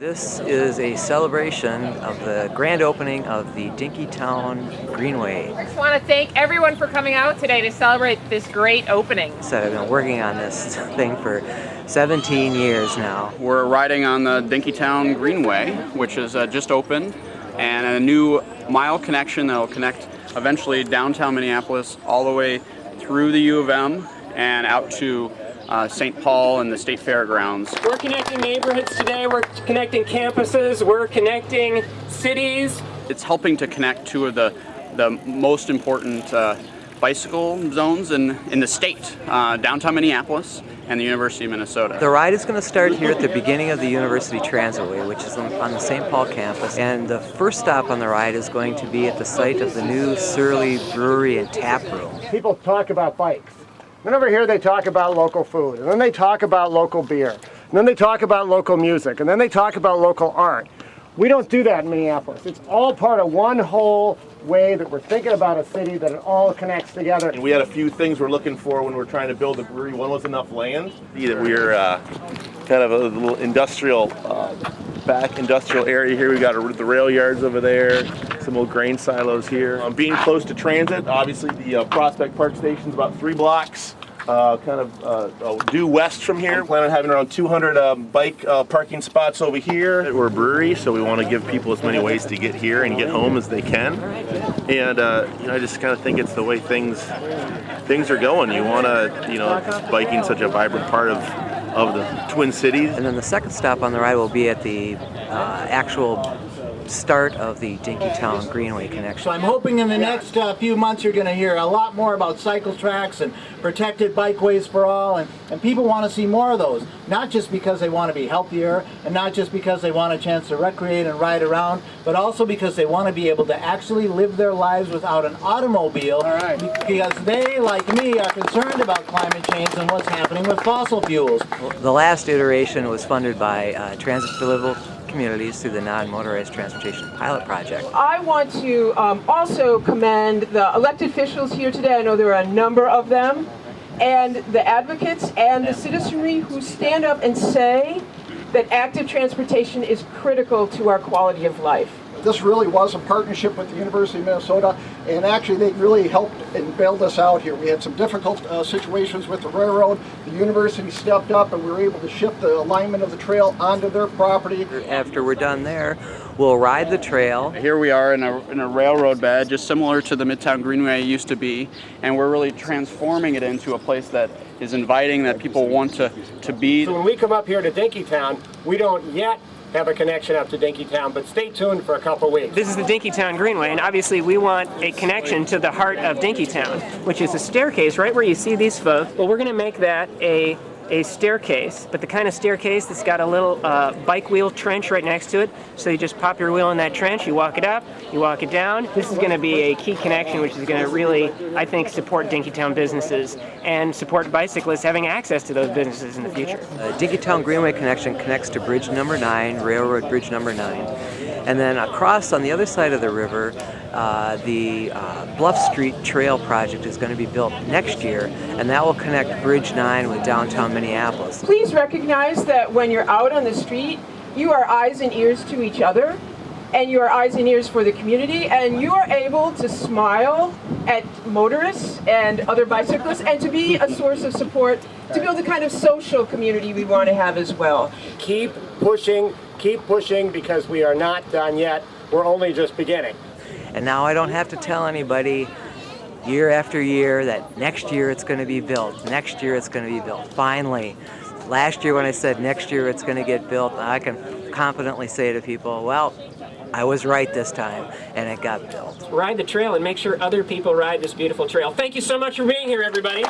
This is a celebration of the grand opening of the Dinkytown Greenway. I just want to thank everyone for coming out today to celebrate this great opening. So I've been working on this thing for 17 years now. We're riding on the Dinkytown Greenway, which is just opened, and a new mile connection that will connect eventually downtown Minneapolis all the way through the U of M and out to St. Paul and the State Fairgrounds. We're connecting neighborhoods today, we're connecting campuses, we're connecting cities. It's helping to connect two of the most important bicycle zones in the state, downtown Minneapolis and the University of Minnesota. The ride is going to start here at the beginning of the University Transitway, which is on the St. Paul campus. And the first stop on the ride is going to be at the site of the new Surly Brewery and Tap Room. People talk about bikes. Then over here they talk about local food, and then they talk about local beer, and then they talk about local music, and then they talk about local art. We don't do that in Minneapolis. It's all part of one whole way that we're thinking about a city, that it all connects together. And we had a few things we're looking for when we're trying to build a brewery. One was enough land. That we're kind of a little industrial, back industrial area here. We got the rail yards over there, some old grain silos here. Being close to transit, obviously the Prospect Park Station is about 3 blocks. Due west from here. We plan on having around 200 bike parking spots over here. We're a brewery, so we want to give people as many ways to get here and get home as they can. And I just kind of think it's the way things are going. You want to, biking such a vibrant part of the Twin Cities. And then the second stop on the ride will be at the actual start of the Dinkytown Greenway connection. So I'm hoping in the next few months you're going to hear a lot more about cycle tracks and protected bikeways for all, and people want to see more of those, not just because they want to be healthier and not just because they want a chance to recreate and ride around, but also because they want to be able to actually live their lives without an automobile. All right. Because they, like me, are concerned about climate change and what's happening with fossil fuels. The last iteration was funded by Transit for Livable Communities through the Non-Motorized Transportation Pilot Project. I want to also commend the elected officials here today. I know there are a number of them, and the advocates and the citizenry who stand up and say that active transportation is critical to our quality of life. This really was a partnership with the University of Minnesota, and actually they really helped and bailed us out here. We had some difficult situations with the railroad. The university stepped up and we were able to shift the alignment of the trail onto their property. After we're done there, we'll ride the trail. Here we are in a railroad bed, just similar to the Midtown Greenway used to be, and we're really transforming it into a place that is inviting, that people want to be. So when we come up here to Dinkytown, we don't yet have a connection up to Dinkytown, but stay tuned for a couple weeks. This is the Dinkytown Greenway, and obviously we want a connection to the heart of Dinkytown, which is a staircase right where you see these folks. Well, we're going to make that a staircase, but the kind of staircase that's got a little bike wheel trench right next to it. So you just pop your wheel in that trench, you walk it up, you walk it down. This is going to be a key connection which is going to really, I think, support Dinkytown businesses and support bicyclists having access to those businesses in the future. The Dinkytown Greenway connection connects to Bridge Number 9, Railroad Bridge Number 9. And then across on the other side of the river, the Bluff Street Trail project is going to be built next year, and that will connect Bridge 9 with downtown Minneapolis. Please recognize that when you're out on the street, you are eyes and ears to each other, and you are eyes and ears for the community, and you are able to smile at motorists and other bicyclists and to be a source of support to build the kind of social community we want to have as well. Keep pushing, because we are not done yet. We're only just beginning. And now I don't have to tell anybody year after year that next year it's going to be built, next year it's going to be built. Finally, last year when I said next year it's going to get built, I can confidently say to people, well, I was right this time, and it got built. Ride the trail and make sure other people ride this beautiful trail. Thank you so much for being here, everybody.